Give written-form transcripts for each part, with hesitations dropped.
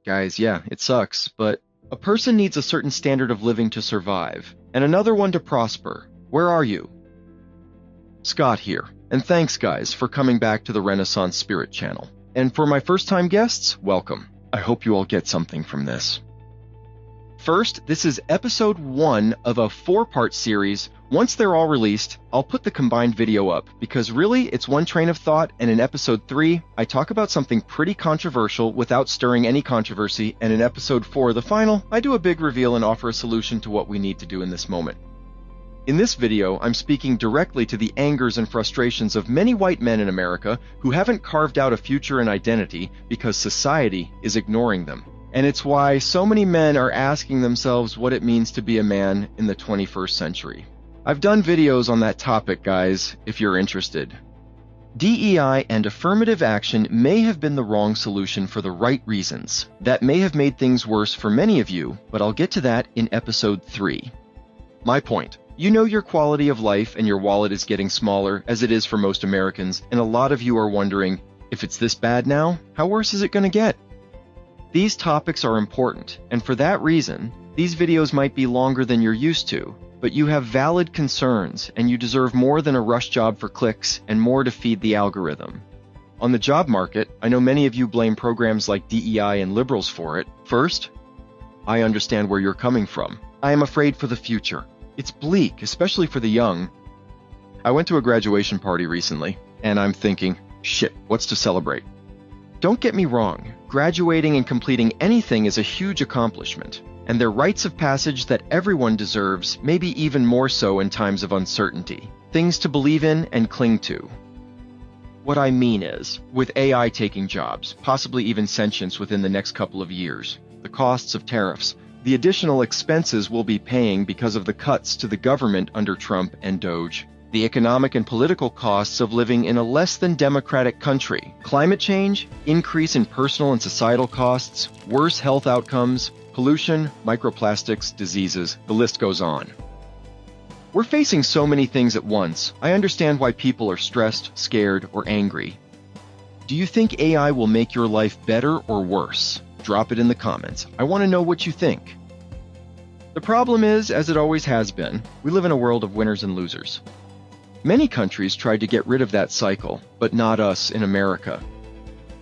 Guys, yeah, it sucks, but a person needs a certain standard of living to survive, and another one to prosper. Where are you? Scott here, and thanks guys for coming back to the Renaissance Spirit channel. And for my first-time guests, welcome. I hope you all get something from this. First, this is episode 1 of a 4-part series. Once they're all released, I'll put the combined video up, because really, it's one train of thought, and in episode 3, I talk about something pretty controversial without stirring any controversy, and in episode 4, the final, I do a big reveal and offer a solution to what we need to do in this moment. In this video, I'm speaking directly to the angers and frustrations of many white men in America who haven't carved out a future and identity because society is ignoring them. And it's why so many men are asking themselves what it means to be a man in the 21st century. I've done videos on that topic, guys, if you're interested. DEI and affirmative action may have been the wrong solution for the right reasons. That may have made things worse for many of you, but I'll get to that in episode 3. My point. You know your quality of life and your wallet is getting smaller, as it is for most Americans, and a lot of you are wondering, if it's this bad now, how worse is it going to get? These topics are important, and for that reason, these videos might be longer than you're used to, but you have valid concerns, and you deserve more than a rush job for clicks and more to feed the algorithm. On the job market, I know many of you blame programs like DEI and liberals for it. First, I understand where you're coming from. I am afraid for the future. It's bleak, especially for the young. I went to a graduation party recently, and I'm thinking, shit, what's to celebrate? Don't get me wrong, graduating and completing anything is a huge accomplishment, and they're rites of passage that everyone deserves, maybe even more so in times of uncertainty. Things to believe in and cling to. What I mean is, with AI taking jobs, possibly even sentience within the next couple of years, the costs of tariffs, the additional expenses we'll be paying because of the cuts to the government under Trump and Doge, the economic and political costs of living in a less than democratic country, climate change, increase in personal and societal costs, worse health outcomes, pollution, microplastics, diseases, the list goes on. We're facing so many things at once. I understand why people are stressed, scared, or angry. Do you think AI will make your life better or worse? Drop it in the comments. I want to know what you think. The problem is, as it always has been, we live in a world of winners and losers. Many countries tried to get rid of that cycle, but not us in America.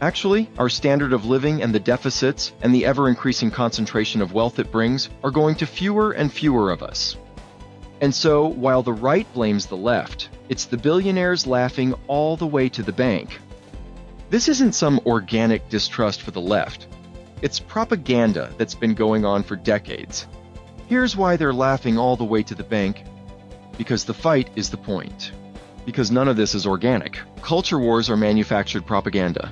Actually, our standard of living and the deficits and the ever-increasing concentration of wealth it brings are going to fewer and fewer of us. And so, while the right blames the left, it's the billionaires laughing all the way to the bank. This isn't some organic distrust for the left. It's propaganda that's been going on for decades. Here's why they're laughing all the way to the bank. Because the fight is the point. Because none of this is organic. Culture wars are manufactured propaganda.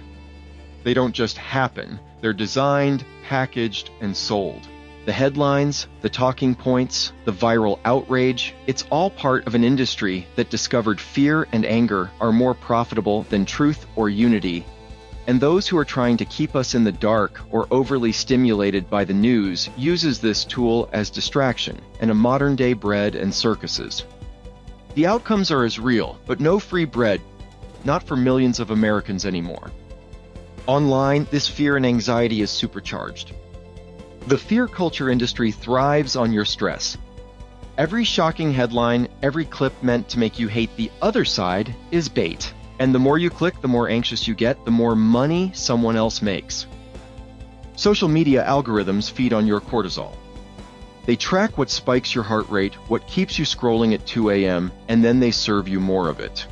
They don't just happen. They're designed, packaged, and sold. The headlines, the talking points, the viral outrage, it's all part of an industry that discovered fear and anger are more profitable than truth or unity. And those who are trying to keep us in the dark or overly stimulated by the news uses this tool as distraction and a modern-day bread and circuses. The outcomes are as real, but no free bread, not for millions of Americans anymore. Online, this fear and anxiety is supercharged. The fear culture industry thrives on your stress. Every shocking headline, every clip meant to make you hate the other side is bait. And the more you click, the more anxious you get, the more money someone else makes. Social media algorithms feed on your cortisol. They track what spikes your heart rate, what keeps you scrolling at 2 a.m., and then they serve you more of it.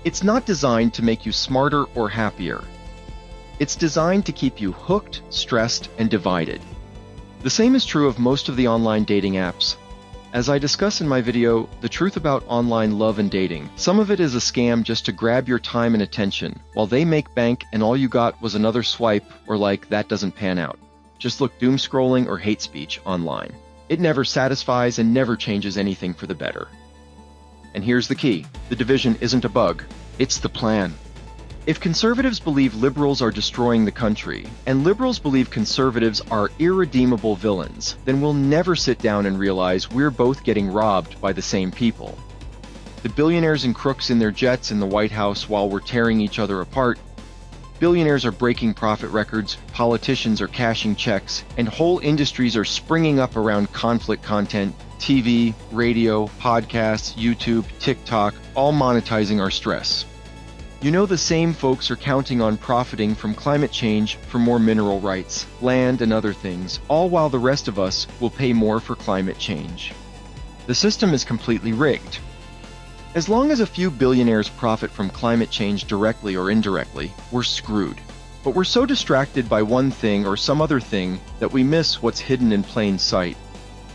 It's not designed to make you smarter or happier. It's designed to keep you hooked, stressed, and divided. The same is true of most of the online dating apps. As I discuss in my video, The Truth About Online Love and Dating, some of it is a scam just to grab your time and attention, while they make bank and all you got was another swipe or like, that doesn't pan out. Just look doom scrolling or hate speech online. It never satisfies and never changes anything for the better. And here's the key. The division isn't a bug. It's the plan. If conservatives believe liberals are destroying the country, and liberals believe conservatives are irredeemable villains, then we'll never sit down and realize we're both getting robbed by the same people. The billionaires and crooks in their jets in the White House while we're tearing each other apart, Billionaires are breaking profit records, politicians are cashing checks, and whole industries are springing up around conflict content, TV, radio, podcasts, YouTube, TikTok, all monetizing our stress. You know, the same folks are counting on profiting from climate change for more mineral rights, land, and other things, all while the rest of us will pay more for climate change. The system is completely rigged. As long as a few billionaires profit from climate change directly or indirectly, we're screwed. But we're so distracted by one thing or some other thing that we miss what's hidden in plain sight: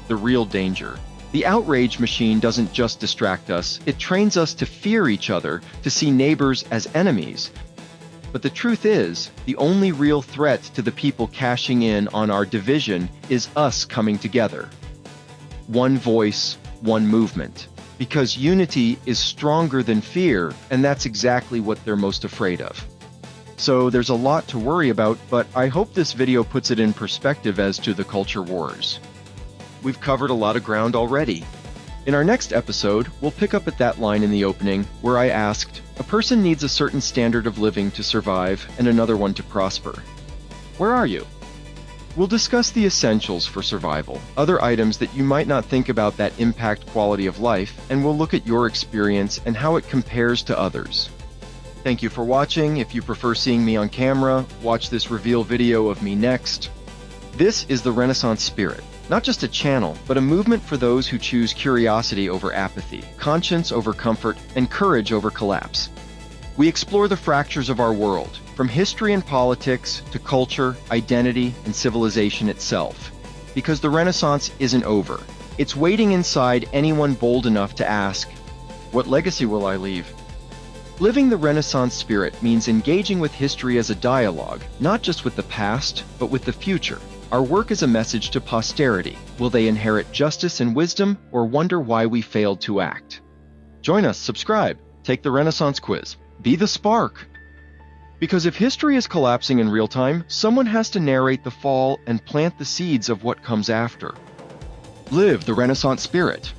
the real danger. The outrage machine doesn't just distract us, it trains us to fear each other, to see neighbors as enemies. But the truth is, the only real threat to the people cashing in on our division is us coming together. One voice, one movement. Because unity is stronger than fear, and that's exactly what they're most afraid of. So there's a lot to worry about, but I hope this video puts it in perspective as to the culture wars. We've covered a lot of ground already. In our next episode, we'll pick up at that line in the opening where I asked, a person needs a certain standard of living to survive and another one to prosper. Where are you? We'll discuss the essentials for survival, other items that you might not think about that impact quality of life, and we'll look at your experience and how it compares to others. Thank you for watching. If you prefer seeing me on camera, watch this reveal video of me next. This is the Renaissance Spirit. Not just a channel, but a movement for those who choose curiosity over apathy, conscience over comfort, and courage over collapse. We explore the fractures of our world, from history and politics to culture, identity, and civilization itself. Because the Renaissance isn't over. It's waiting inside anyone bold enough to ask, what legacy will I leave? Living the Renaissance spirit means engaging with history as a dialogue, not just with the past, but with the future. Our work is a message to posterity. Will they inherit justice and wisdom, or wonder why we failed to act? Join us, subscribe, take the Renaissance quiz, be the spark. Because if history is collapsing in real time, someone has to narrate the fall and plant the seeds of what comes after. Live the Renaissance spirit.